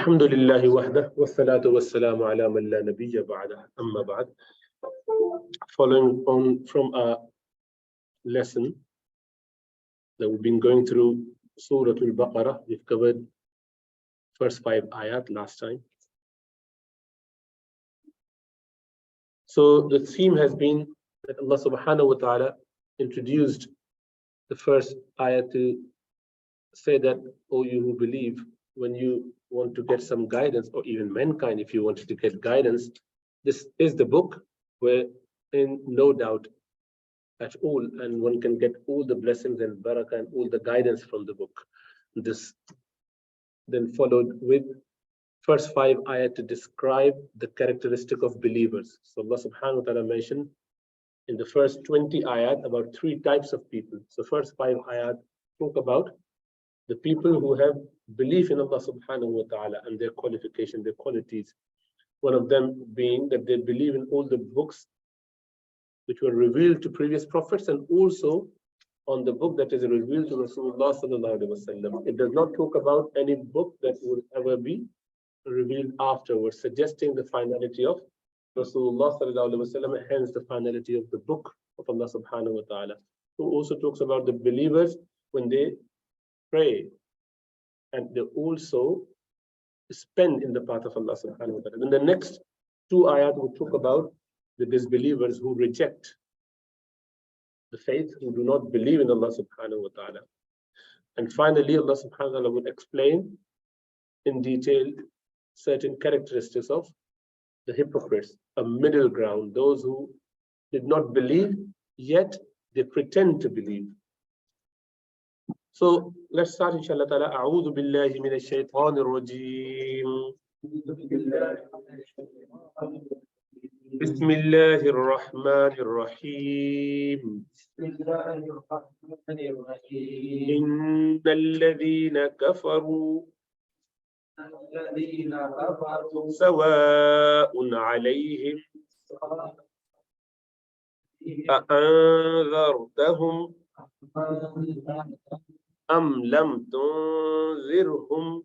الحمد لله وحده والصلاة والسلام على من لا نبي بعده أما بعد. Following on from our lesson that we've been going through Surah Al-Baqarah, we've covered first 5 ayat last time. So the theme has been that Allah subhanahu wa ta'ala introduced the first ayat to say that, O you who believe, when you want to get some guidance, or even mankind, if you wanted to get guidance, this is the book where in no doubt at all, and one can get all the blessings and barakah and all the guidance from the book. This then followed with first 5 ayat to describe the characteristic of believers. So Allah subhanahu wa ta'ala mentioned in the first 20 ayat about 3 types of people. So first 5 ayat talk about the people who have belief in Allah subhanahu wa ta'ala and their qualification, their qualities. One of them being that they believe in all the books which were revealed to previous prophets, and also on the book that is revealed to Rasulullah sallallahu alaihi wasallam. It does not talk about any book that will ever be revealed afterwards, suggesting the finality of Rasulullah sallallahu alaihi wasallam, hence the finality of the book of Allah subhanahu wa ta'ala. Who also talks about the believers when they pray and they also spend in the path of Allah subhanahu wa ta'ala. Then the next 2 ayat will talk about the disbelievers who reject the faith, who do not believe in Allah subhanahu wa ta'ala. And finally, Allah subhanahu wa ta'ala will explain in detail certain characteristics of the hypocrites, a middle ground, those who did not believe, yet they pretend to believe. So let's start inshallah ta'ala. A'udhu billahi minash shaitanir rajim. Bismillahir rahmanir rahim. Innal ladhina kafaru sawa'un 'alayhim a'anzartahum أم لم تنذرهم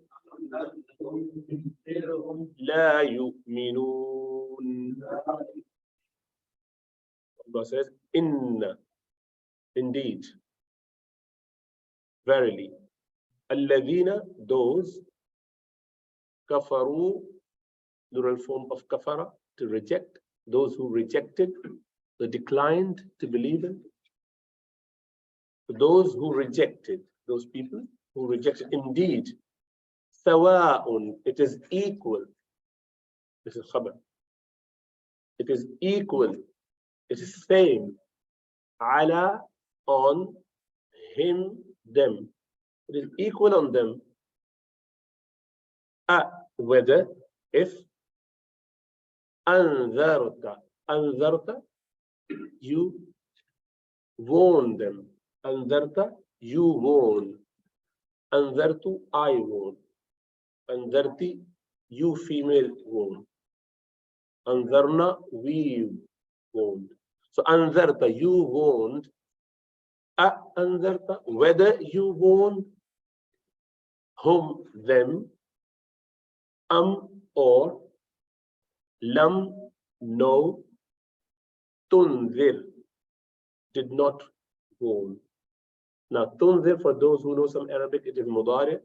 لا يؤمنون. Allah says, indeed, verily, الذين, those, kafaru, plural form of kafara, to reject, those who rejected, they declined to believe in. Those who rejected, those people who rejected, indeed, sawa'un, it is equal. This is khabar. It is equal. It is same. Ala, on, him, them. It is equal on them. Whether, if, anzarta, you warn them. Anzarta, you warn. Anzartu, I warn. Anzarti, you female warn. Anzarna, we warned. So anzarta, you warned. Anzarta, whether you warned whom, them, or lam, no, tunzir, did not warn. Now, tunzir, for those who know some Arabic, it is mudari, it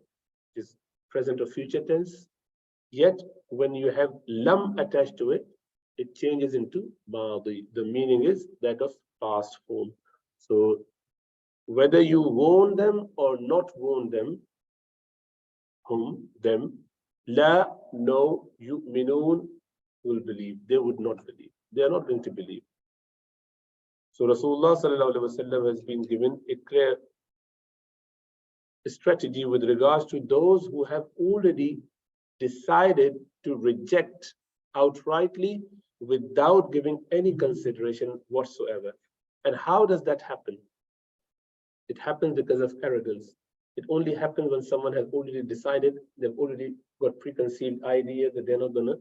is present or future tense. Yet, when you have lam attached to it, it changes into madi. The meaning is that of past form. So, whether you warn them or not warn them, whom, them, la, no, yu'minun, will believe. They would not believe. They are not going to believe. So Rasulullah sallallahu alaihi wasallam has been given a clear strategy with regards to those who have already decided to reject outrightly without giving any consideration whatsoever. And how does that happen? It happens because of arrogance. It only happens when someone has already decided, they've already got preconceived idea that they're not going to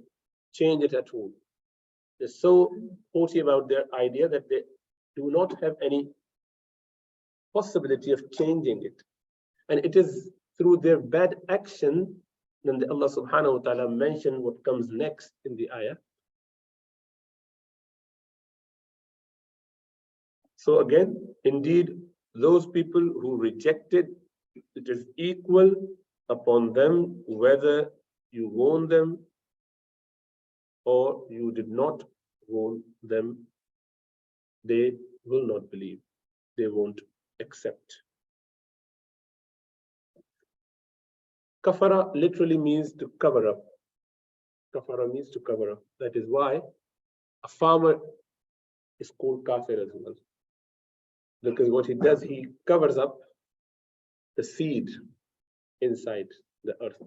change it at all. They're so haughty about their idea that they do not have any possibility of changing it. And it is through their bad action Then Allah subhanahu wa ta'ala mentioned what comes next in the ayah. So again, indeed, those people who rejected, it is equal upon them whether you warn them or you did not warn them. They will not believe. They won't accept. Kafara literally means to cover up. Kafara means to cover up. That is why a farmer is called kafir as well. Because what he does, he covers up the seed inside the earth.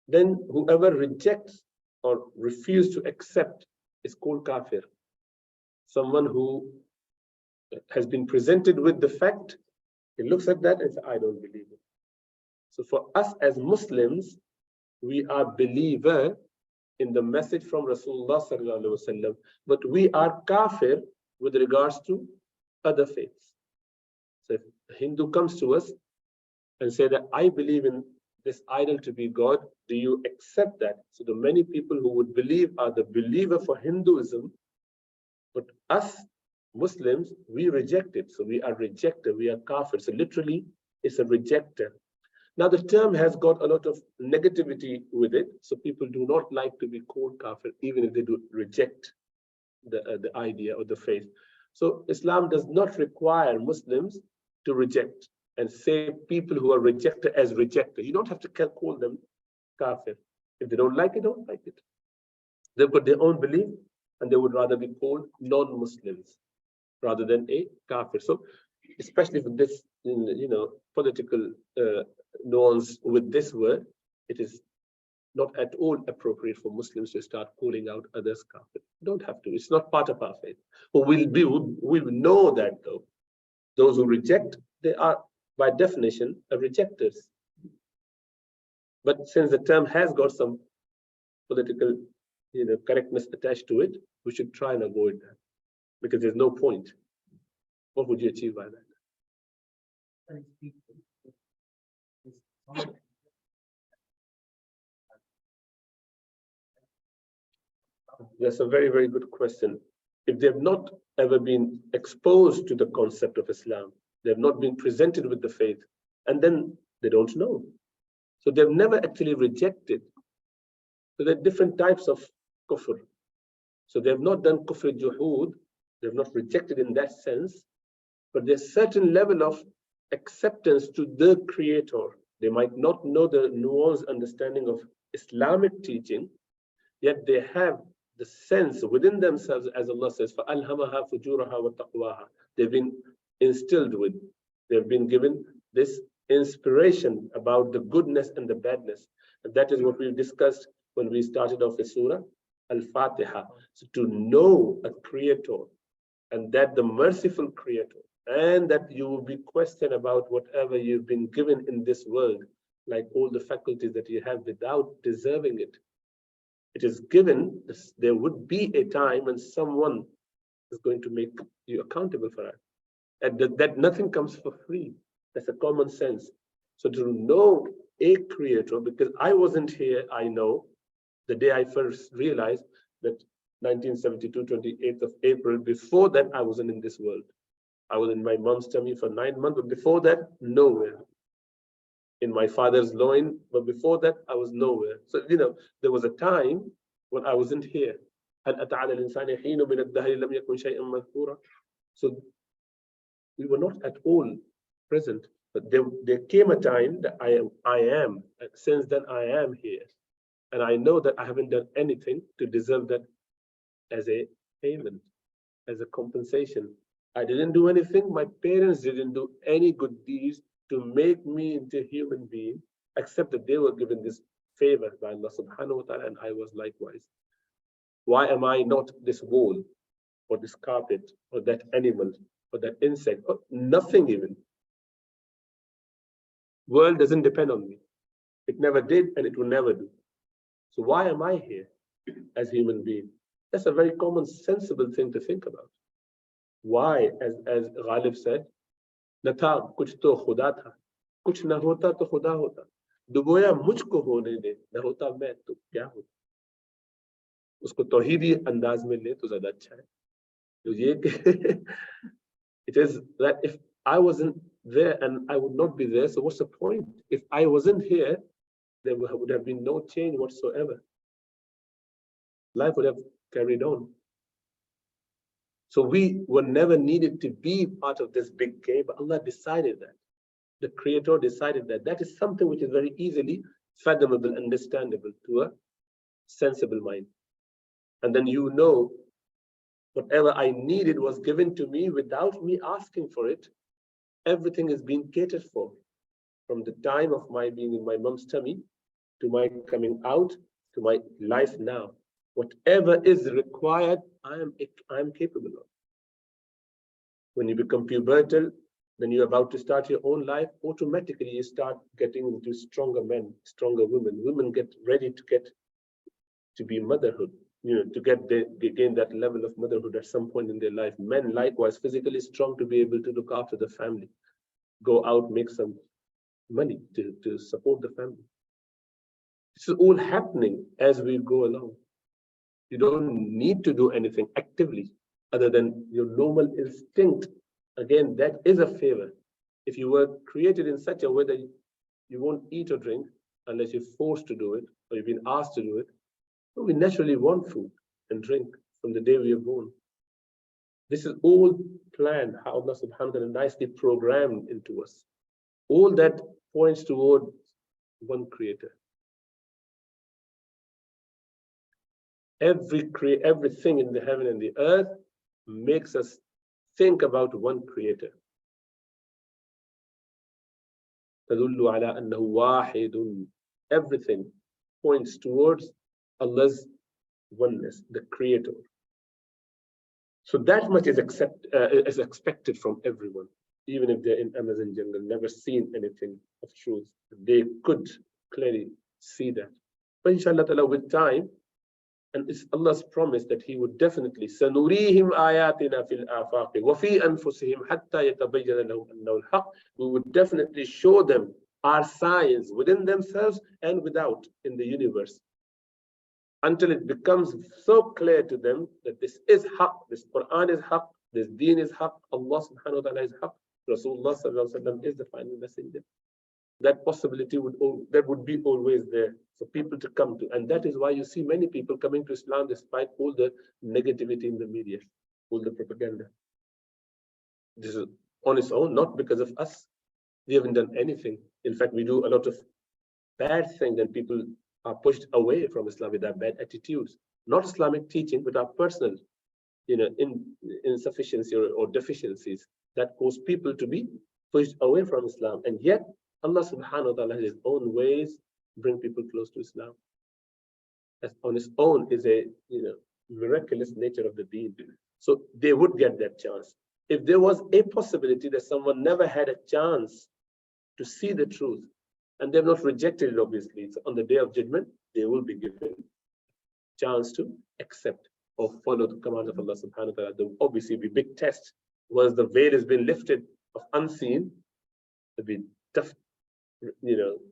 Then whoever rejects or refuses to accept is called kafir. Someone who has been presented with the fact, he looks at that and says, I don't believe it. So for us as Muslims, we are believer in the message from Rasulullah sallallahu alaihi wasallam, but we are kafir with regards to other faiths. So if a Hindu comes to us and say that I believe in this idol to be God, do you accept that? So the many people who would believe are the believer for Hinduism, but us Muslims, we reject it. So we are rejected, we are kafir. So literally, it's a rejecter. Now the term has got a lot of negativity with it. So people do not like to be called kafir, even if they do reject the idea or the faith. So Islam does not require Muslims to reject and say people who are rejected as rejected. You don't have to call them kafir. If they don't like it, don't like it. They've got their own belief and they would rather be called non-Muslims rather than a kafir. So especially with this, political nuance with this word, it is not at all appropriate for Muslims to start calling out others kafir. Don't have to. It's not part of our faith. But we'll know that though. Those who reject, they are by definition rejectors. But since the term has got some political correctness attached to it, we should try and avoid that because there's no point. What would you achieve by that? That's a very, very good question. If they've not ever been exposed to the concept of Islam, they've not been presented with the faith, and then they don't know. So they've never actually rejected. So there are different types of kufr. So they've not done kufr juhud, they've not rejected in that sense, but there's a certain level of acceptance to the creator. They might not know the nuanced understanding of Islamic teaching, yet they have the sense within themselves, as Allah says, فَأَلْهَمَهَا فُجُورَهَا وَتَقْوَاهَا. They've been instilled with, they've been given this inspiration about the goodness and the badness. And that is what we discussed when we started off the Surah Al-Fatiha. So to know a creator, and that the merciful creator, and that you will be questioned about whatever you've been given in this world, like all the faculties that you have without deserving it. It is given, there would be a time when someone is going to make you accountable for it. And that nothing comes for free. That's a common sense. So to know a creator, because I wasn't here, I know, the day I first realized that 1972, 28th of April, before that I wasn't in this world. I was in my mom's tummy for 9 months, but before that, nowhere. In my father's loin, but before that, I was nowhere. So, there was a time when I wasn't here. So we were not at all present, but there came a time that I am, and since then I am here. And I know that I haven't done anything to deserve that as a payment, as a compensation. I didn't do anything. My parents didn't do any good deeds to make me into a human being, except that they were given this favor by Allah subhanahu wa ta'ala, and I was likewise. Why am I not this wall, or this carpet, or that animal, or that insect, or nothing even? World doesn't depend on me. It never did, and it will never do. So why am I here as a human being? That's a very common, sensible thing to think about. Why, as Ghalib said, न था कुछ तो खुदा था, कुछ न होता तो खुदा होता. डुबोया मुझको होने दे, न होता मैं तो क्या हो। उसको तौहीदी अंदाज में ले तो ज्यादा अच्छा है। तो ये it is that if I wasn't there and I would not be there, so what's the point? If I wasn't here, there would have been no change whatsoever. Life would have carried on. So we were never needed to be part of this big game, but Allah decided that. The Creator decided that. That is something which is very easily fathomable, understandable to a sensible mind. And then you know, whatever I needed was given to me without me asking for it. Everything is being catered for. From the time of my being in my mom's tummy, to my coming out, to my life now. Whatever is required, I am capable of. When you become pubertal, then you're about to start your own life, automatically you start getting into stronger men, stronger women. Women get ready to be motherhood, to gain that level of motherhood at some point in their life. Men likewise, physically strong to be able to look after the family, go out, make some money to support the family. This is all happening as we go along. You don't need to do anything actively other than your normal instinct. Again, that is a favor. If you were created in such a way that you won't eat or drink unless you're forced to do it or you've been asked to do it, well, we naturally want food and drink from the day we are born. This is all planned, how Allah subhanahu wa ta'ala nicely programmed into us. All that points toward one creator. Everything in the heaven and the earth makes us think about one creator. Everything points towards Allah's oneness, the creator. So that much is expected from everyone, even if they're in Amazon jungle, never seen anything of truth. They could clearly see that. But inshallah, with time, and it's Allah's promise that He would definitely سَنُرِيهِمْ آيَاتِنَا فِي الْآفَاقِ وَفِي أَنفُسِهِمْ حَتَّى يَتَبَيَّنَ لَهُمْ أَنَّهُ الْحَقُّ. We would definitely show them our signs within themselves and without in the universe, until it becomes so clear to them that this is haqq, this Quran is haqq, this deen is haqq, Allah subhanahu wa ta'ala is haqq, Rasulullah sallallahu alaihi wasallam is the final messenger. That possibility would be always there for people to come to. And that is why you see many people coming to Islam despite all the negativity in the media, all the propaganda. This is on its own, not because of us. We haven't done anything. In fact, we do a lot of bad things and people are pushed away from Islam with our bad attitudes. Not Islamic teaching, but our personal insufficiency or deficiencies that cause people to be pushed away from Islam. And yet, Allah subhanahu wa ta'ala, His own ways, bring people close to Islam. That on its own is a miraculous nature of the deen. So they would get that chance. If there was a possibility that someone never had a chance to see the truth, and they've not rejected it, obviously, so on the day of judgment, they will be given chance to accept or follow the commands of Allah subhanahu wa ta'ala. There will obviously be big test. Once the veil has been lifted of unseen, there'll be tough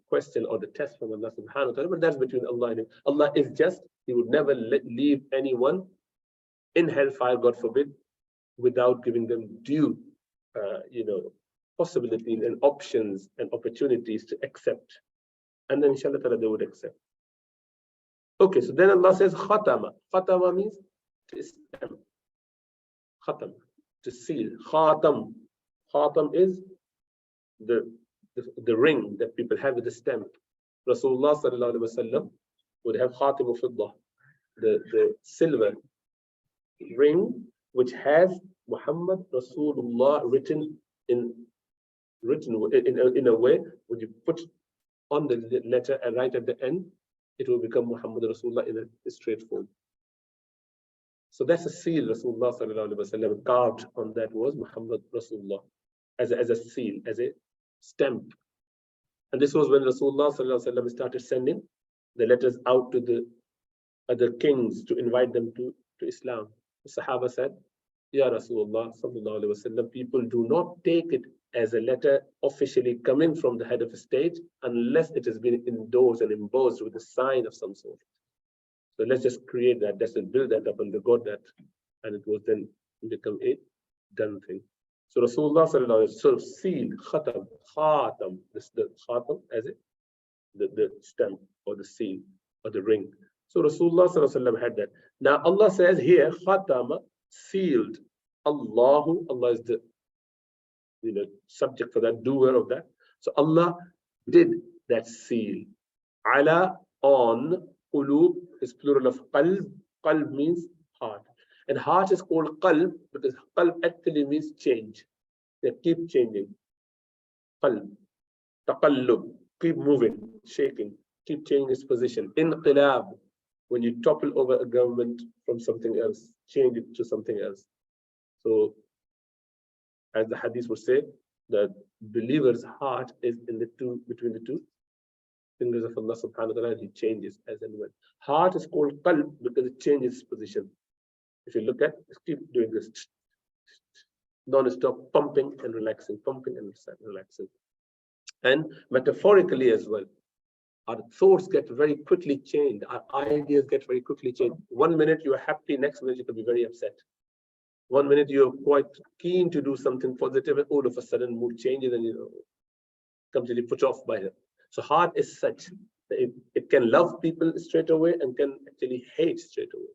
question or the test from Allah subhanahu wa ta'ala, but that's between Allah and Him. Allah is just, He would never leave anyone in hellfire, God forbid, without giving them due possibilities and options and opportunities to accept. And then inshallah ta'ala they would accept. Okay, so then Allah says khatama. Khatama means to stamp. Khatam, to seal. Khatam. Khatam is the ring that people have with the stamp. Rasulullah sallallahu alaihi wasallam would have khatim fiddah, the silver ring which has Muhammad Rasulullah written in a way when you put on the letter and right at the end, it will become Muhammad Rasulullah in a straight form. So that's a seal. Rasulullah sallallahu alaihi wasallam carved on that was Muhammad Rasulullah as a seal, as a stamp. And this was when Rasulullah sallallahu alaihi wasallam started sending the letters out to the other kings to invite them to Islam. The Sahaba said, Ya Rasulullah sallallahu alaihi wasallam, people do not take it as a letter officially coming from the head of a state unless it has been endorsed and embossed with a sign of some sort. So let's just create that, let's just build that up, and they got that, and it was then become a done thing. So Rasulullah sallallahu alaihi wasallam sort of sealed, khatam, this the khatam as it, the stamp or the seal or the ring. So Rasulullah sallallahu alaihi wasallam had that. Now Allah says here, khatama, sealed. Allah is the subject for that, doer of that. So Allah did that seal. Ala, on, qulub is plural of qalb. Qalb means heart. And heart is called qalb because qalb actually means change. They keep changing. Qalb, taqallub, keep moving, shaking, keep changing its position. Inqilab, when you topple over a government from something else, change it to something else. So, as the hadith would say, the believer's heart is between the two fingers of Allah subhanahu wa ta'ala. He changes as and when. Heart is called qalb because it changes its position. If you look at, keep doing this non-stop pumping and relaxing, pumping and relaxing. And metaphorically as well, our thoughts get very quickly changed. Our ideas get very quickly changed. 1 minute you are happy, next minute you could be very upset. 1 minute you're quite keen to do something positive, and all of a sudden mood changes and completely put off by it. So heart is such that it can love people straight away and can actually hate straight away.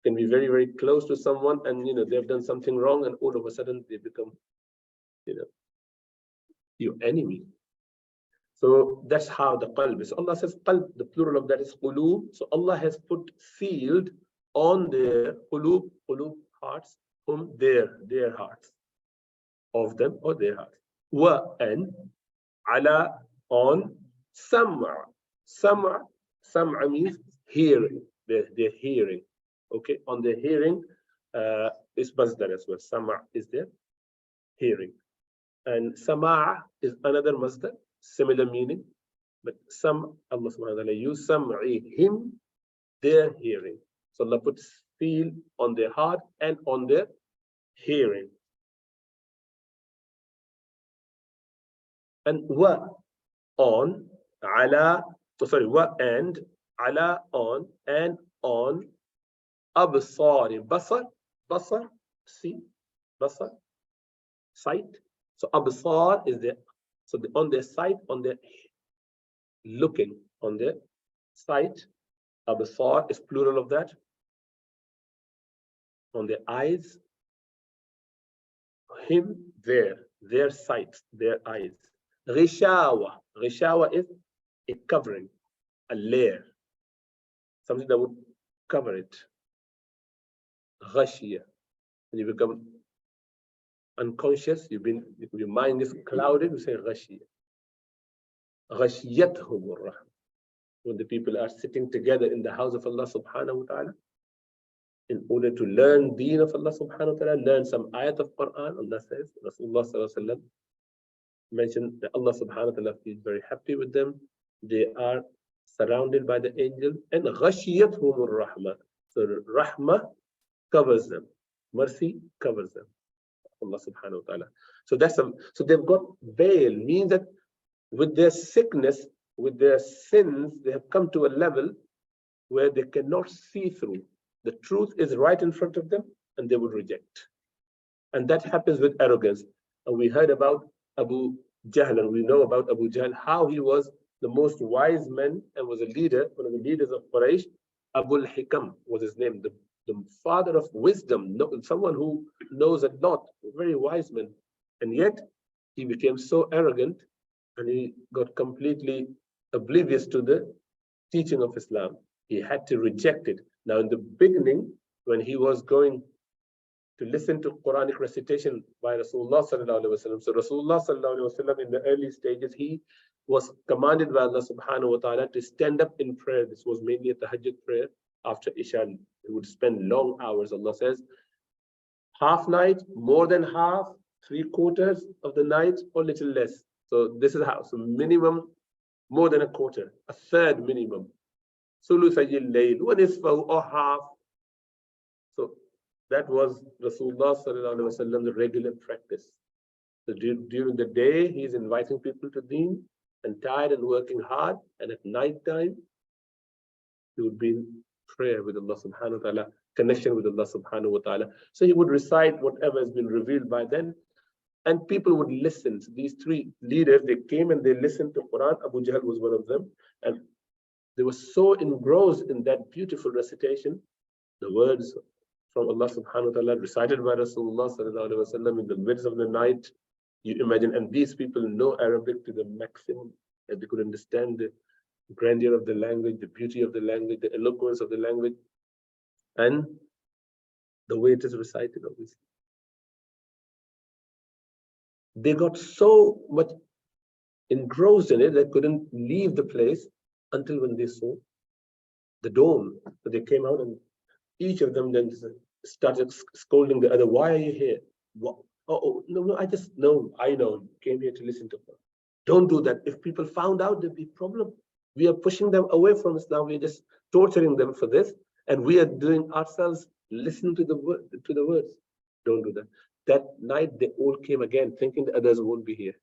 Can be very, very close to someone, and they've done something wrong, and all of a sudden they become your enemy. So that's how the qalb is. So Allah says qalb, the plural of that is qulub. So Allah has put sealed on their qulub hearts, their hearts, of them or their hearts. Wa, and ala, on, sam'a means hearing, their hearing. Okay, on their hearing is masdar as well. Sam'a is their hearing, and sama' is another masdar, similar meaning, but Allah subhanahu wa ta'ala use sam'ihim, their hearing. So Allah puts seal on their heart and on their hearing. And wa, on, ala, wa, and ala, on, and on absari, basar, see, basar, sight. So absar is there. So on their sight, on their looking, on their sight, absar is plural of that. On their eyes, him, their sight, their eyes. Ghishawa is a covering, a layer, something that would cover it. Ghashiyah, when you become unconscious, your mind is clouded, we say ghashiyah. Ghashiyatuhum ar-rahmah. When the people are sitting together in the house of Allah subhanahu wa ta'ala, in order to learn deen of Allah subhanahu wa ta'ala, learn some ayat of Quran, Allah says, Rasulullah sallallahu alaihi wasallam mentioned that Allah subhanahu wa ta'ala is very happy with them. They are surrounded by the angels, and ghashiyatuhum ar-rahmah. So rahmah covers them, mercy covers them, Allah subhanahu wa ta'ala. So they've got veil, means that with their sickness, with their sins, they have come to a level where they cannot see through. The truth is right in front of them, and they would reject. And that happens with arrogance. And we heard about Abu Jahl, and we know about Abu Jahl, how he was the most wise man and was a leader, one of the leaders of Quraysh. Abul Hikam was his name, the father of wisdom, someone who knows a lot, a very wise man. And yet he became so arrogant, and he got completely oblivious to the teaching of Islam. He had to reject it. Now, in the beginning, when he was going to listen to Quranic recitation by Rasulullah sallallahu alaihi wasallam, so Rasulullah sallallahu alaihi wasallam, in the early stages, he was commanded by Allah subhanahu wa ta'ala to stand up in prayer. This was mainly a tahajjud prayer after Isha. He would spend long hours. Allah says, half night, more than half, 3/4 of the night, or little less. So this is how. So minimum, more than a quarter, a third minimum. Sulusayil layl, one is or half. So that was Rasulullah sallallahu alaihi wasallam, the regular practice. So during the day, he's inviting people to Deen and tired and working hard. And at night time, he would be in prayer with Allah subhanahu wa ta'ala, connection with Allah subhanahu wa ta'ala. So he would recite whatever has been revealed by then, and people would listen. So these three leaders, they came and they listened to Quran. Abu Jahl was one of them. And they were so engrossed in that beautiful recitation, the words from Allah subhanahu wa ta'ala recited by Rasulullah sallallahu alaihi wasallam in the midst of the night. You imagine, and these people know Arabic to the maximum, and they could understand the grandeur of the language, the beauty of the language, the eloquence of the language, and the way it is recited, obviously. They got so much engrossed in it, they couldn't leave the place until when they saw the dawn. So they came out, and each of them then started scolding the other. Why are you here? What? Oh, no, I know, came here to listen to her. Don't do that. If people found out, there'd be a problem. We are pushing them away from Islam. We're just torturing them for this. And we are doing ourselves listening to the words. Don't do that. That night, they all came again, thinking the others won't be here.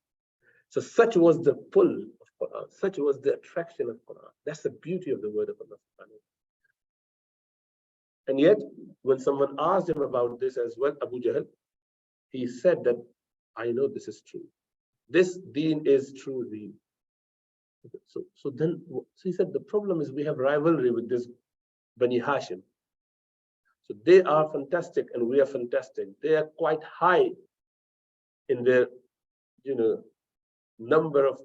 So such was the pull of Quran. Such was the attraction of Quran. That's the beauty of the word of Allah. And yet, when someone asked him about this as well, Abu Jahl, he said that, I know this is true. This deen is true deen. So he said, the problem is we have rivalry with this Bani Hashim. So they are fantastic and we are fantastic. They are quite high in their, number of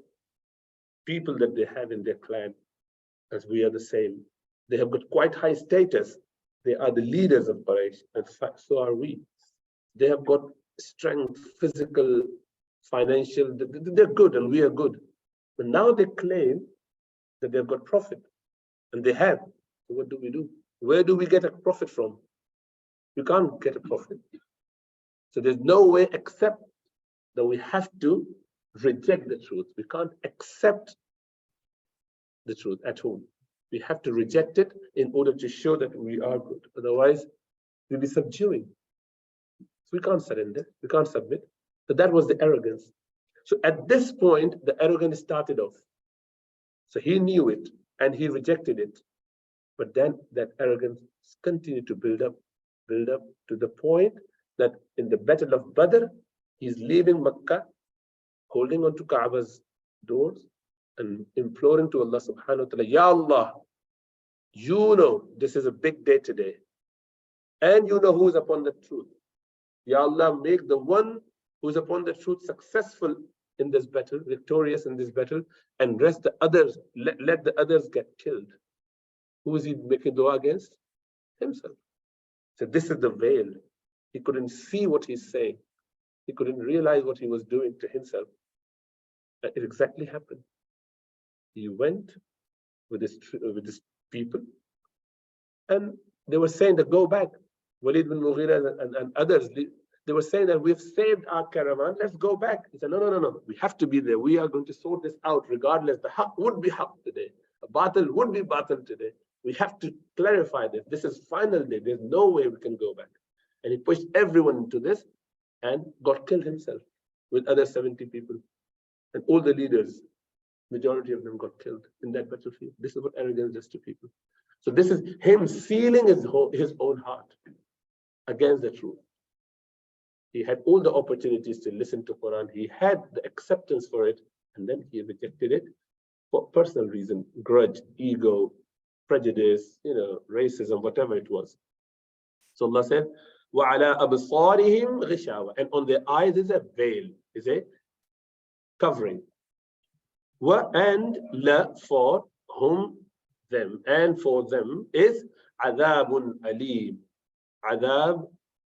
people that they have in their clan, as we are the same. They have got quite high status. They are the leaders of Quraysh, and so are we. They have got strength, physical, financial. They're good, and we are good. But now they claim that they've got profit, and they have. So what do we do? Where do we get a profit from? You can't get a profit. So there's no way except that we have to reject the truth. We can't accept the truth at all. We have to reject it in order to show that we are good. Otherwise, we'll be subduing. So we can't surrender. We can't submit. So that was the arrogance. So at this point, the arrogance started off. So he knew it and he rejected it. But then that arrogance continued to build up to the point that in the Battle of Badr, he's leaving Makkah, holding on to Ka'ba's doors and imploring to Allah subhanahu wa ta'ala, Ya Allah, you know this is a big day today. And you know who is upon the truth. Ya Allah, make the one who is upon the truth successful in this battle, victorious in this battle, and rest the others, let the others get killed. Who is he making dua against? Himself. So this is the veil. He couldn't see what he's saying. He couldn't realize what he was doing to himself. It exactly happened. He went with his people, and they were saying that go back. Walid bin Mughira and others, they were saying that we've saved our caravan, let's go back. He said, no, we have to be there. We are going to sort this out regardless. The haqq would be haqq today. A batil would be batil today. We have to clarify this. This is final day. There's no way we can go back. And he pushed everyone into this and got killed himself with other 70 people. And all the leaders, majority of them got killed in that battlefield. This is what arrogance does to people. So this is him sealing his own heart against the truth. He had all the opportunities to listen to Quran. He had the acceptance for it, and then he rejected it for personal reason, grudge, ego, prejudice, racism, whatever it was. So Allah said, وَعَلَىٰ أَبْصَارِهِمْ غِشَاوَةٌ, and on their eyes is a veil, is a covering. And la, for whom, them, and for them is adabun alim. Adab,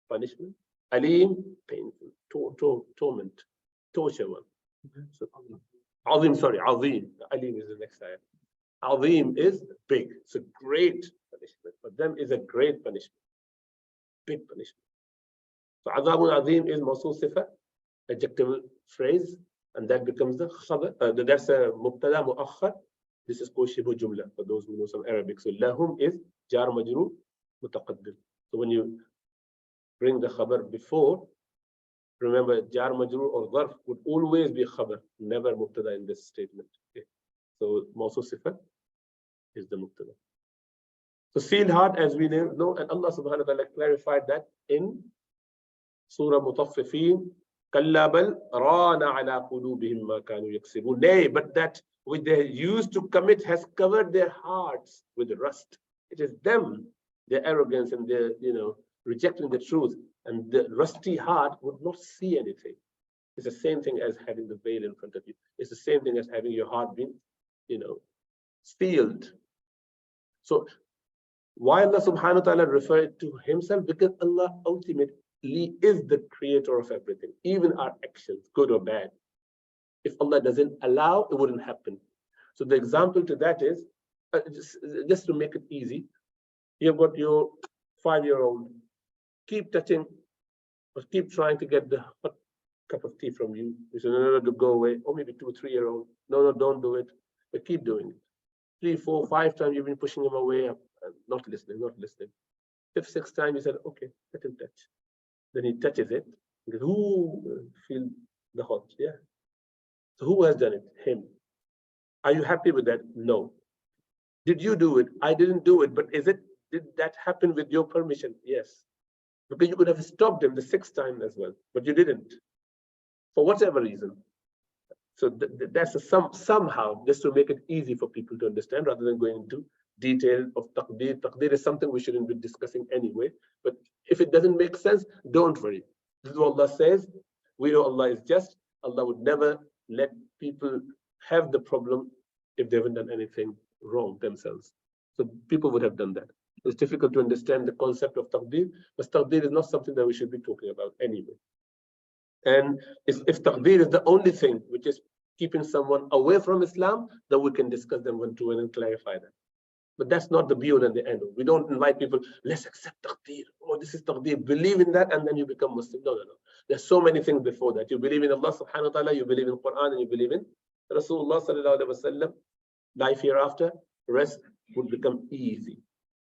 punishment. Alim, painful, torment, torture one. So, azim, azim. Alim is the next ayat. Azim is big. It's a great punishment. For them is a great punishment. Big punishment. So adabun azim is mawsul sifa, adjectival phrase. And that becomes the khabar. That's a mubtada mu'akhar. This is called shibu jumla for those who know some Arabic. So lahum is jar majrur mutaqaddim. So when you bring the khabar before Remember, jar majroor or zarf would always be khabar, never mubtada in this statement. Okay. So mawsuf sifat is the mubtada. So sealed heart, as we know, and Allah subhanahu wa ta'ala clarified that in Surah Mutaffifin, Kalla bal rana ala qulubihim ma kanu yaksibun. Nay, but that which they used to commit has covered their hearts with rust. It is them, their arrogance and their, rejecting the truth, and the rusty heart would not see anything. It's the same thing as having the veil in front of you. It's the same thing as having your heart being, sealed. So why Allah subhanahu wa ta'ala referred to himself? Because Allah ultimately is the creator of everything, even our actions, good or bad. If Allah doesn't allow, it wouldn't happen. So the example to that is, just to make it easy, you've got your 5-year-old, keep touching or keep trying to get the hot cup of tea from you. You say, no, go away. Or maybe 2 or 3-year-old, no, don't do it, but keep doing it. 3, 4, 5 times you've been pushing him away, not listening. 5th, 6th time you said, okay, let him touch. Then he touches it. He goes, ooh, feel the hot, yeah. So who has done it? Him. Are you happy with that? No. Did you do it? I didn't do it, but did that happen with your permission? Yes. Because you could have stopped him the 6th time as well, but you didn't, for whatever reason. So that's somehow, just to make it easy for people to understand, rather than going into detail of taqdeer. Taqdeer is something we shouldn't be discussing anyway, but if it doesn't make sense, don't worry. This is what Allah says. We know Allah is just. Allah would never let people have the problem if they haven't done anything wrong themselves. So people would have done that. It's difficult to understand the concept of taqdeer, but taqdeer is not something that we should be talking about anyway. And if taqdeer is the only thing which is keeping someone away from Islam, then we can discuss them one-to-one and clarify that. But that's not the be-all and the end-all. We don't invite people, let's accept taqdeer. Oh, this is taqdeer. Believe in that and then you become Muslim. No. There's so many things before that. You believe in Allah subhanahu wa ta'ala, you believe in Quran, and you believe in Rasulullah sallallahu alaihi wasallam. Life hereafter, rest would become easy.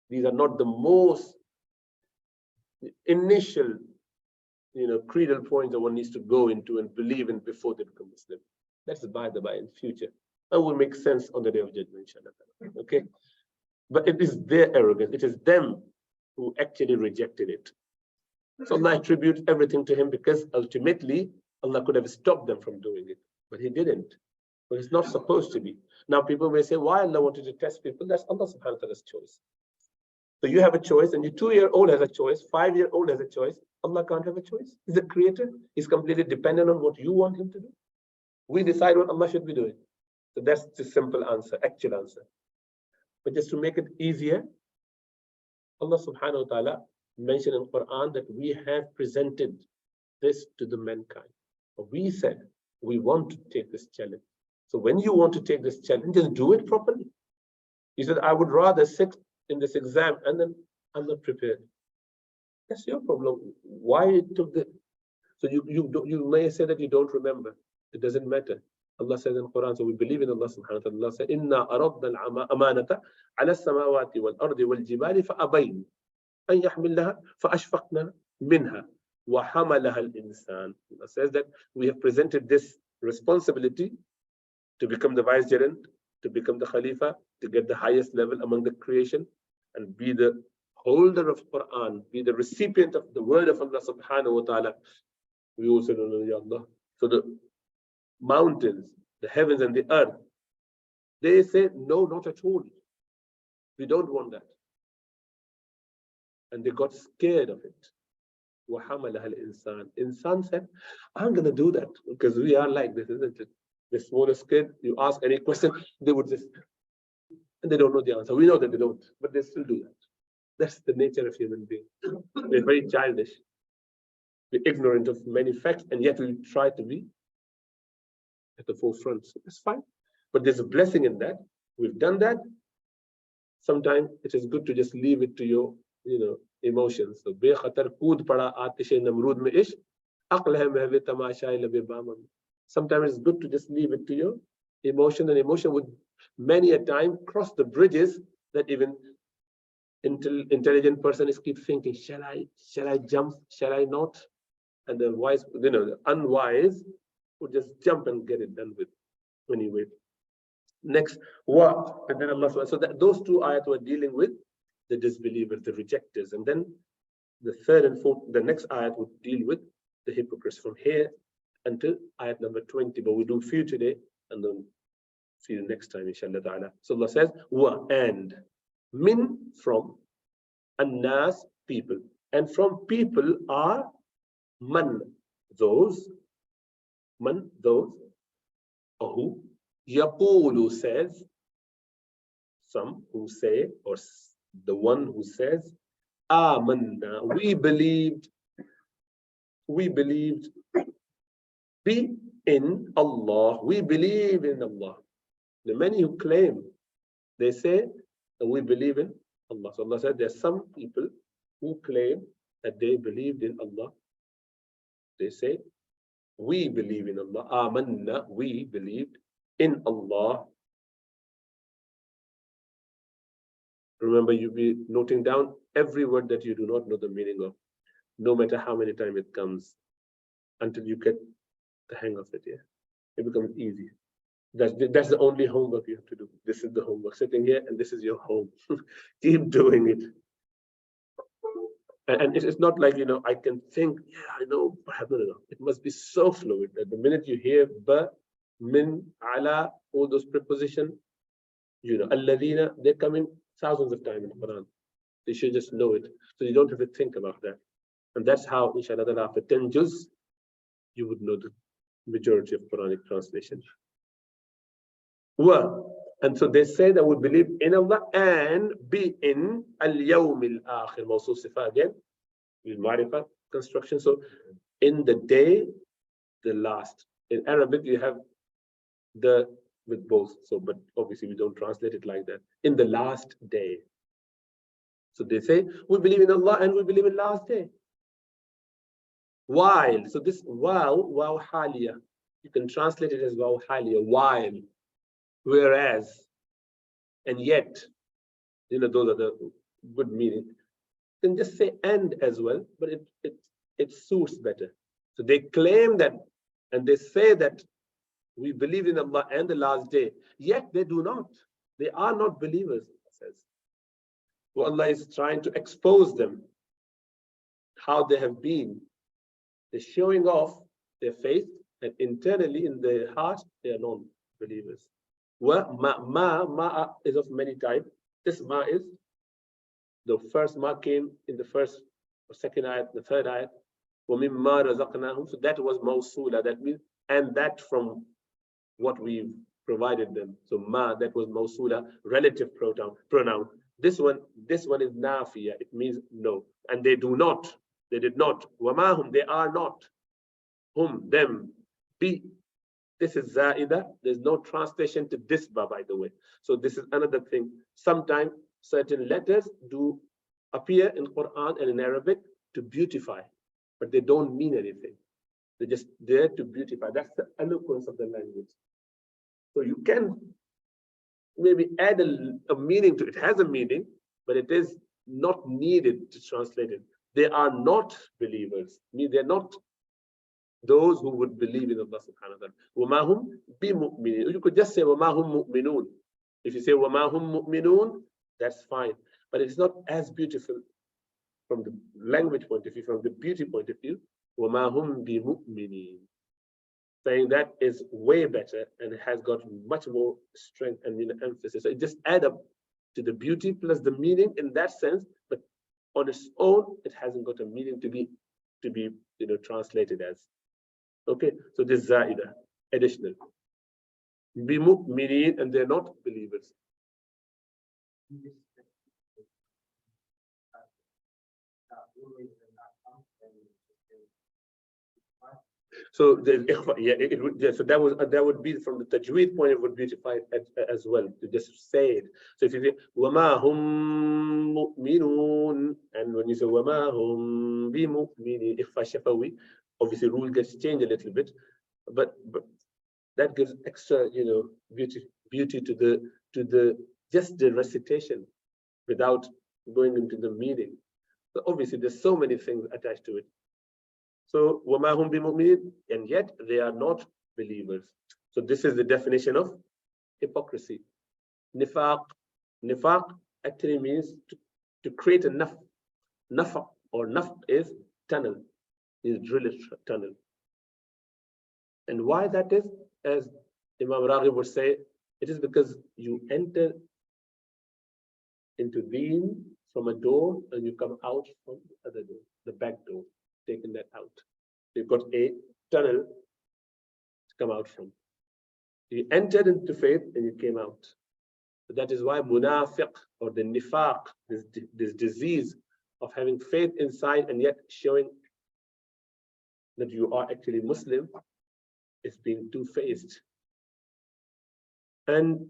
These are not the most initial, creedal points that one needs to go into and believe in before they become Muslim. That's by the by in future. That will make sense on the day of judgment, inshallah. Okay? But it is their arrogance. It is them who actually rejected it. So Allah attributes everything to him because ultimately Allah could have stopped them from doing it, but he didn't. But it's not supposed to be. Now people may say, why Allah wanted to test people? That's Allah subhanahu wa ta'ala's choice. So you have a choice, and your 2-year-old has a choice, 5-year-old has a choice. Allah can't have a choice. He's the creator. He's completely dependent on what you want him to do. We decide what Allah should be doing. So that's the simple answer, actual answer. But just to make it easier, Allah subhanahu wa ta'ala mentioned in Quran that we have presented this to the mankind. We said we want to take this challenge. So when you want to take this challenge, just do it properly. He said, I would rather sit in this exam and then I'm not prepared. That's your problem. Why it took the... So you may say that you don't remember. It doesn't matter. Allah says in Quran, so we believe in Allah subhanahu wa ta'ala. Allah said, Inna aradna al-amanata ala samawati wal ardi wal jibali fa abayn an yahmillaha fa ashfaqna minha wa hamalaha al-insan. Allah says that we have presented this responsibility to become the vicegerent, to become the Khalifa, to get the highest level among the creation, and be the holder of Quran, be the recipient of the word of Allah subhanahu wa ta'ala. We also know, Ya Allah. So the mountains, the heavens and the earth, they say, no, not at all. We don't want that. And they got scared of it. وَحَمَلَهَا الْإِنسَانِ. Insan said, I'm going to do that because we are like this, isn't it? The smallest kid, you ask any question, they would just, and they don't know the answer. We know that they don't, but they still do that. That's the nature of human beings. We're very childish. We're ignorant of many facts, and yet we try to be at the forefront. So it's fine. But there's a blessing in that. We've done that. Sometimes it is good to just leave it to your, emotions. So be-khatar kood pada aatish namrood mein ish, aql hai mehve tamasha labe bamam. Sometimes it's good to just leave it to your emotion, and emotion would many a time cross the bridges that even intelligent person is keep thinking, shall I jump, shall I not? and the wise, the unwise would just jump and get it done with anyway. Next, what? And then Allah subhanahu. So those two ayat were dealing with the disbelievers, the rejectors, and then the third and fourth, the next ayat would deal with the hypocrites from here until ayat number 20. But we do few today and then few next time, inshallah ta'ala. So Allah says, wa, and min, from, an-nas, people, and from people are man, those, or who, yaqulu, says, some who say, or the one who says, amanna, we believed be in Allah, we believe in Allah. The many who claim, they say that we believe in Allah. So Allah said there are some people who claim that they believed in Allah. They say, we believe in Allah. Amanna, we believed in Allah. Remember, you'll be noting down every word that you do not know the meaning of, no matter how many times it comes, until you get the hang of it. Yeah, it becomes easy. That's the only homework you have to do. This is the homework. Sitting here, and this is your home. Keep doing it. And it's not like, I can think, yeah, I know, but no. It must be so fluid that the minute you hear ba, min, ala, all those prepositions, alladhina, they come in thousands of times in the Quran. You should just know it. So you don't have to think about that. And that's how, inshallah, after 10 juz, you would know the majority of Quranic translation. Well, and so they say that we believe in Allah and be in al-yawm al-akhir, mawsuf sifa again, with ma'rifah construction. So in the day, the last. In Arabic, you have the with both. So, but obviously we don't translate it like that. In the last day. So they say, we believe in Allah and we believe in last day. While, so this wow haliya, you can translate it as wow haliya, while, whereas, and yet, those are the good meaning. You can just say and as well, but it suits better. So they claim that, and they say that we believe in Allah and the last day, yet they do not. They are not believers, it says. So Allah is trying to expose them, how they have been. They're showing off their faith, and internally in their heart, they are non-believers. Ma is of many types. This ma is, the first ma came in the first or second ayat, the third ayat. وَمِمَّا رَزَقْنَاهُمْ. So that was mawsula, that means, and that from what we've provided them. So ma, that was mawsula, relative pronoun. This one is nafiya, it means no. And they do not, they did not. وَمَا they are not. Them, be. This is za'ida. There's no translation to this ba, by the way. So this is another thing. Sometimes certain letters do appear in Quran and in Arabic to beautify, but they don't mean anything. They're just there to beautify. That's the eloquence of the language. So you can maybe add a meaning to it. It has a meaning, but it is not needed to translate it. They are not believers. They're not those who would believe in Allah subhanahu wa ta'ala. وَمَا هُمْ بِمُؤْمِنِينَ. You could just say وَمَا هُمْ مُؤْمِنُونَ. If you say وَمَا هُمْ مُؤْمِنُونَ, that's fine. But it's not as beautiful from the language point of view, from the beauty point of view. وَمَا هُمْ بِمُؤْمِنِينَ. Saying that is way better and it has got much more strength and emphasis. So it just adds up to the beauty plus the meaning in that sense, but on its own, it hasn't got a meaning to be translated as. Okay, so this zaida, additional. Be mu'minin, and they're not believers. So the so that would be from the tajweed point, it would beautify it as well to just say it. So if you say wama hum mu'minun, and when you say wama hum bi mu'minin, if shafawi, obviously rule gets changed a little bit, but that gives extra beauty to the just the recitation without going into the meaning. So obviously there's so many things attached to it. So وَمَا هُمْ بِمُؤْمِنِينَ, and yet they are not believers. So this is the definition of hypocrisy. Nifaq. Nifaq actually means to create a nafaq, or naf is tunnel, is drill a tunnel. And why that is, as Imam Raghib would say, it is because you enter into deen from a door and you come out from the other door, the back door, taking that out. You've got a tunnel to come out from. You entered into faith and you came out. So that is why munafiq, or the nifaq, this disease of having faith inside and yet showing that you are actually Muslim, is being two-faced. And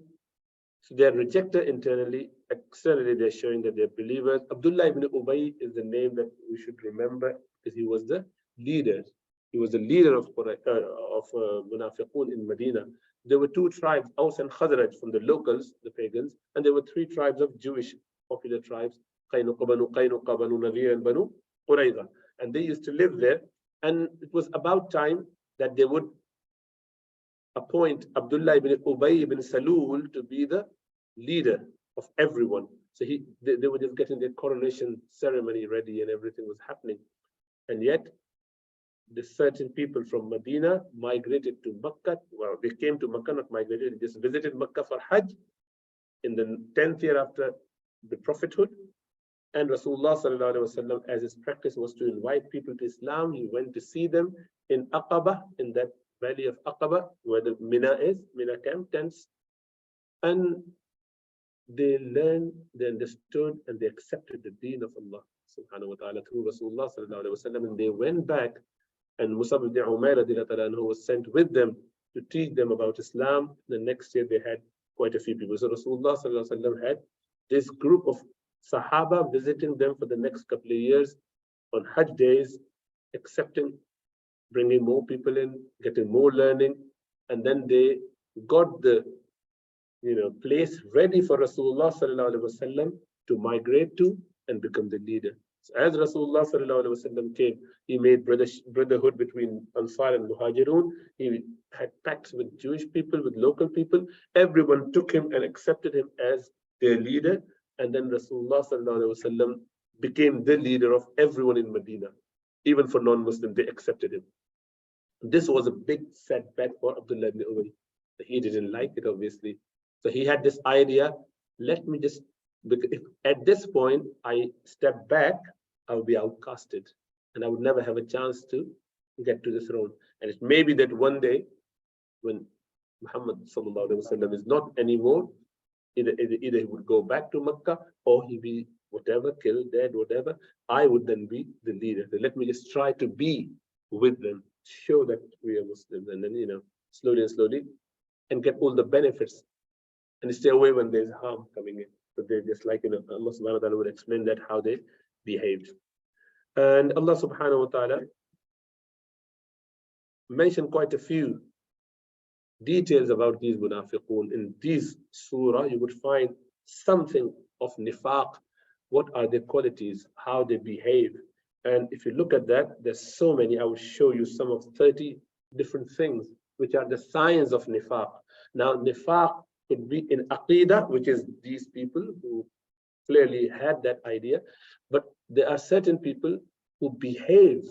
so they are rejected internally, externally they're showing that they're believers. Abdullah ibn Ubay is the name that we should remember, because he was the leader. He was the leader of Munafiqun in Medina. There were two tribes, Aus and Khazraj, from the locals, the pagans, and there were three tribes of Jewish popular tribes, Qaynuqa, Banu Qaynuqa, Banu Nadir, and Banu Qurayza. And they used to live there. And it was about time that they would appoint Abdullah ibn Ubay ibn Salul to be the leader of everyone. So they were just getting their coronation ceremony ready and everything was happening. And yet, the certain people from Medina migrated to Makkah. Well, they came to Makkah, not migrated, they just visited Makkah for Hajj in the 10th year after the prophethood. And Rasulullah sallallahu alaihi wasallam, as his practice was to invite people to Islam, he went to see them in Aqaba, in that valley of Aqaba, where the Mina is, Mina camp tents. And they learned, they understood, and they accepted the deen of Allah subhanahu wa ta'ala through Rasulullah sallallahu alaihi wasallam. And they went back, and Musab ibn Umair who was sent with them to teach them about Islam. The next year they had quite a few people. So Rasulullah sallallahu alaihi wasallam had this group of Sahaba visiting them for the next couple of years on Hajj days, accepting, bringing more people in, getting more learning, and then they got the place ready for Rasulullah sallallahu alaihi wasallam to migrate to and become the leader. So as Rasulullah sallallahu alaihi wasallam came, he made brotherhood between Ansar and Muhajirun. He had pacts with Jewish people, with local people. Everyone took him and accepted him as their leader. And then Rasulullah sallallahu alaihi wasallam became the leader of everyone in Medina. Even for non-Muslims, they accepted him. This was a big setback for Abdullah ibn Ubay. He didn't like it, obviously. So he had this idea, let me just, if at this point I step back, I will be outcasted and I would never have a chance to get to the throne. And it may be that one day when Muhammad sallallahu alaihi wasallam is not anymore, either he would go back to Makkah or he be whatever, killed, dead, whatever, I would then be the leader. So let me just try to be with them, show that we are Muslims, and then slowly and slowly, and get all the benefits and stay away when there's harm coming in. So they just like Allah subhanahu wa ta'ala would explain that how they behaved. And Allah subhanahu wa ta'ala mentioned quite a few details about these munafiqun. In these surah, you would find something of nifaq. What are their qualities, how they behave. And if you look at that, there's so many. I will show you some of 30 different things which are the signs of nifaq. Now, nifaq could be in aqidah, which is these people who clearly had that idea, but there are certain people who behave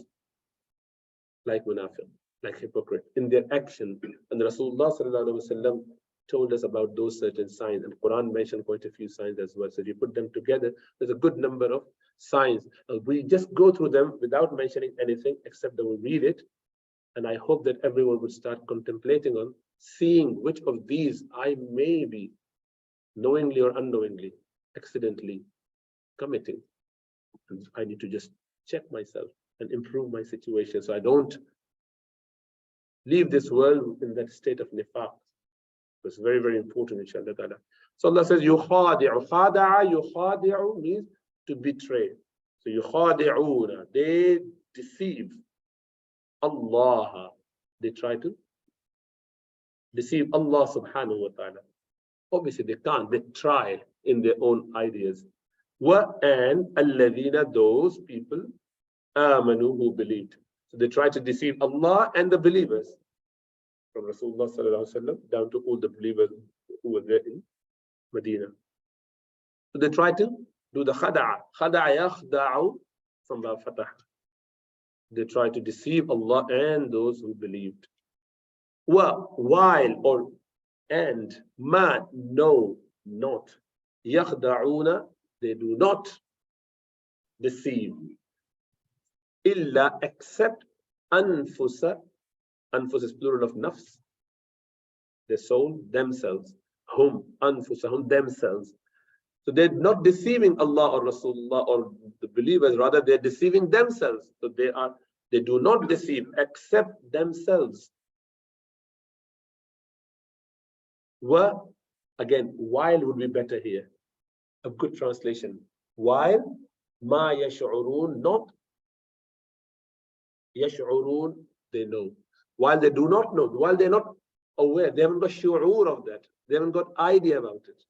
like munafiq, like hypocrite in their action. And Rasulullah sallallahu alaihi wasallam told us about those certain signs, and Quran mentioned quite a few signs as well. So if you put them together, there's a good number of signs. We just go through them without mentioning anything except that we read it. And I hope that everyone would start contemplating on seeing which of these I may be knowingly or unknowingly, accidentally committing. And I need to just check myself and improve my situation so I don't leave this world in that state of nifaq. It's very, very important, inshallah ta'ala. So Allah says, yukhadi'u. Khada'a, yukhadi'u means to betray. So yukhadi'una, they deceive Allah. They try to deceive Allah subhanahu wa ta'ala. Obviously they can't, they try in their own ideas. And alladhina, those people, amanu, who believed. So they try to deceive Allah and the believers, from Rasulullah sallallahu alaihi wasallam down to all the believers who were there in Medina. So they try to do the khada'a. Khada'a yakhda'u from the fatah. They try to deceive Allah and those who believed. While or and ma, no, not. Yakhda'una, they do not deceive. Illa, except anfusa. Anfus is plural of nafs. The soul, themselves. Hum, anfusahum, themselves. So they're not deceiving Allah or Rasulullah or the believers, rather they're deceiving themselves. So they do not deceive except themselves. Again, while would be better here. A good translation. While ma yash'urun, not yash'urun, they know. While they do not know, while they're not aware, they haven't got shu'ur of that. They haven't got idea about it.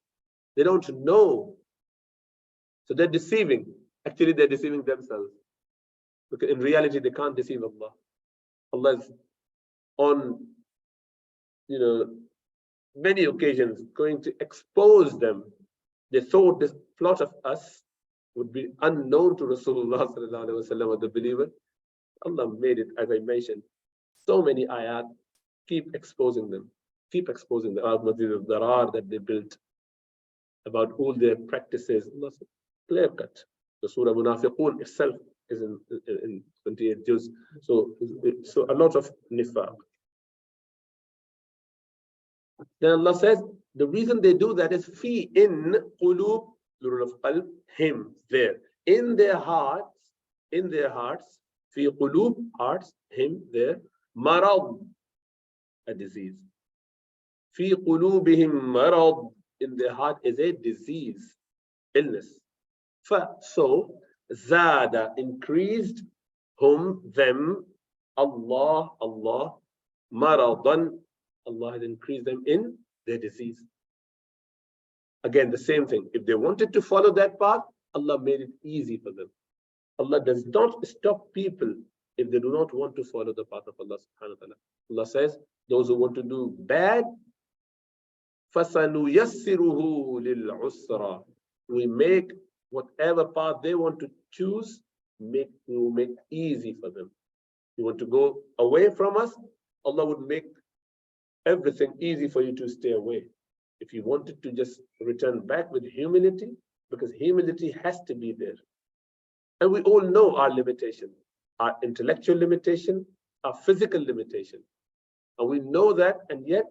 They don't know. So they're deceiving. Actually, they're deceiving themselves. Because in reality, they can't deceive Allah. Allah is on, many occasions going to expose them. They thought this plot of us would be unknown to Rasulullah sallallahu alaihi wasallam or the believer. Allah made it, as I mentioned, so many ayat, keep exposing them. Keep exposing the Masjid al-Darar that they built, about all their practices. Clear cut. The Surah Munafiqun itself is in 28 juz. So a lot of nifaq. Then Allah says, the reason they do that is fi, in qulub, plural of qalb, him, there. In their hearts, fi qulub, hearts, him, there, marad, a disease. Fi qulubihim marad, in their heart is a disease, illness. So zada, increased, them, Allah, maradan, Allah has increased them in their disease. Again, the same thing. If they wanted to follow that path, Allah made it easy for them. Allah does not stop people if they do not want to follow the path of Allah subhanahu wa ta'ala. Allah says, those who want to do bad, فَسَنُيَسِّرُهُ لِلْعُسْرَى, we make whatever path they want to choose, we will make easy for them. You want to go away from us, Allah would make everything easy for you to stay away. If you wanted to just return back with humility, because humility has to be there. And we all know our limitation, our intellectual limitation, our physical limitation. And we know that, and yet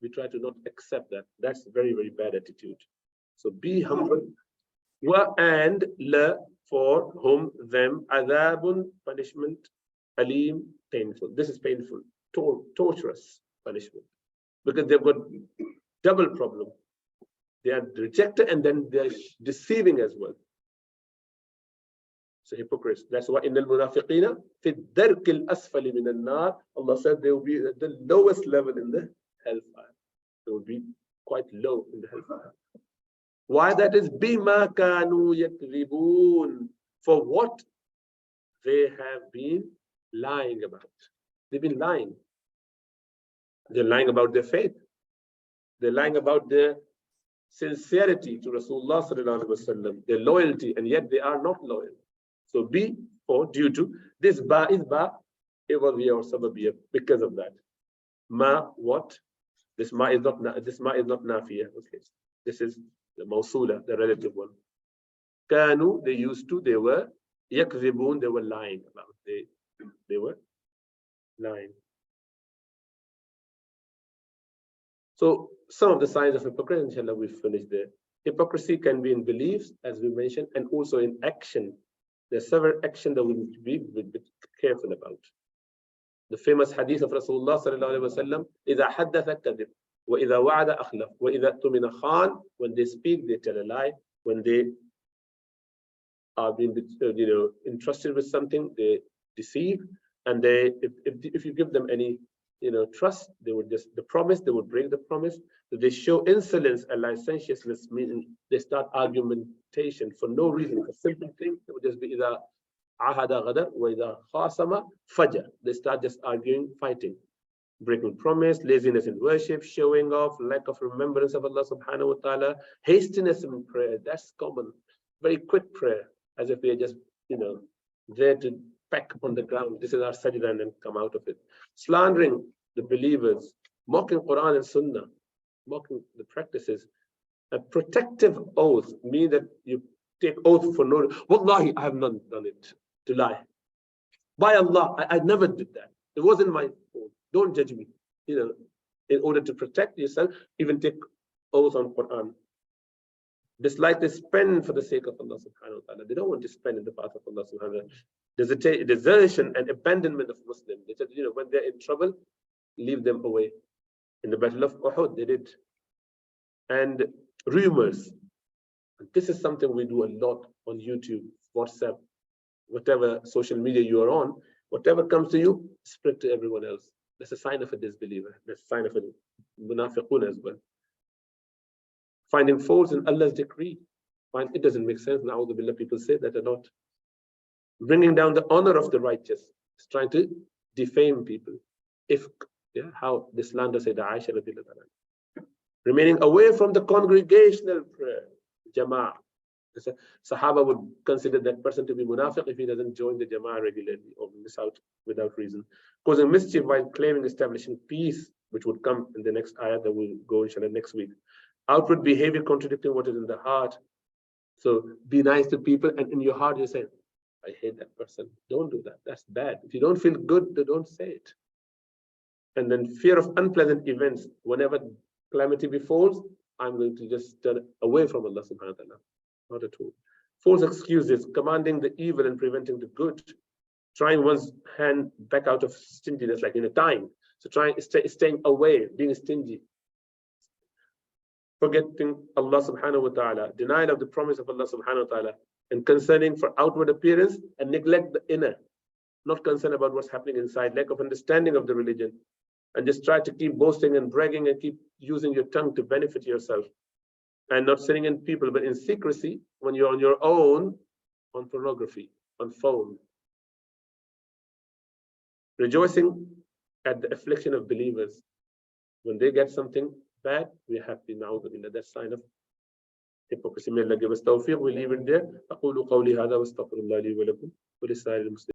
we try to not accept that. That's a very, very bad attitude. So be humble. Wa, and la, for whom, them, adabun, punishment, alim, painful. This is painful, torturous punishment. Because they've got double problem. They are rejected and then they are deceiving as well. So hypocrites. That's why in al-munafiqina fi darkil asfali min an-nar, Allah said they will be at the lowest level in the hellfire. They will be quite low in the hellfire. Why that is bima kanu yakzibun, for what they have been lying about. They've been lying. They're lying about their faith. They're lying about their sincerity to Rasulullah sallallahu alaihi wasallam, their loyalty, and yet they are not loyal. So be, or due to, this ba is ba, iwadiyya or sababiyya, because of that. Ma, what? This ma is not nafiya. Okay. This is the mawsula, the relative one. Kanu, they used to, they were, yakzibun, they were lying about. They were lying. So some of the signs of hypocrisy, inshallah, we've finished there. Hypocrisy can be in beliefs, as we mentioned, and also in action. There's several actions that we need to be careful about. The famous hadith of Rasulullah sallallahu alaihi wasallam, إِذَا حَدَّثَ كَذِبْ وَإِذَا وَعَدَ أَخْلَفْ وَإِذَا اؤْتُمِنَ خَانَ, when they speak, they tell a lie. When they are being entrusted with something, they deceive. And if you give them any trust, they would just they would break the promise. So they show insolence and licentiousness, meaning they start argumentation for no reason. A simple thing, it would just be either عَهَدَ غَدَرَ وَإِذَا خَاصَمَ فَجَرَ. They start just arguing, fighting, breaking promise, laziness in worship, showing off, lack of remembrance of Allah subhanahu wa ta'ala, hastiness in prayer. That's common. Very quick prayer, as if we are just, there to peck on the ground. This is our sajda and then come out of it. Slandering the believers, mocking Quran and Sunnah, mocking the practices. A protective oath means that you take oath for no. Wallahi, I have not done it, to lie. By Allah, I never did that. It wasn't my fault. Don't judge me. In order to protect yourself, even take oath on Quran. Dislike to spend for the sake of Allah subhanahu wa ta'ala. They don't want to spend in the path of Allah subhanahu wa ta'ala. There's a desertion and abandonment of Muslims. They said, when they're in trouble, leave them away. In the Battle of Uhud, they did. And rumors. And this is something we do a lot on YouTube, WhatsApp, whatever social media you are on. Whatever comes to you, spread to everyone else. That's a sign of a disbeliever. That's a sign of a munafiqun as well. Finding faults in Allah's decree. It doesn't make sense. Now the billah people say that a lot. Bringing down the honor of the righteous. It's trying to defame people. How the slander said Aisha radiallahu anha. Remaining away from the congregational prayer, Jama'ah. The Sahaba would consider that person to be munafiq if he doesn't join the Jama'ah regularly or miss out without reason. Causing mischief while claiming establishing peace, which would come in the next ayat that we'll go inshallah next week. Outward behavior contradicting what is in the heart. So be nice to people, and in your heart you say, I hate that person. Don't do that. That's bad. If you don't feel good, then don't say it. And then fear of unpleasant events. Whenever calamity befalls, I'm going to just turn away from Allah subhanahu wa ta'ala. Not at all. False excuses, commanding the evil and preventing the good. Trying one's hand back out of stinginess, like in a time. So staying away, being stingy. Forgetting Allah subhanahu wa ta'ala, denial of the promise of Allah subhanahu wa ta'ala, and concerning for outward appearance and neglect the inner. Not concerned about what's happening inside, lack of understanding of the religion, and just try to keep boasting and bragging and keep using your tongue to benefit yourself. And not sinning in people, but in secrecy, when you're on your own, on pornography, on phone. Rejoicing at the affliction of believers. When they get something bad, we're happy now. That's a sign of hypocrisy. May Allah give us tawfiq. We leave it there. أقول قولي هذا واستغفر الله لي ولكم ولسائر المسلمين.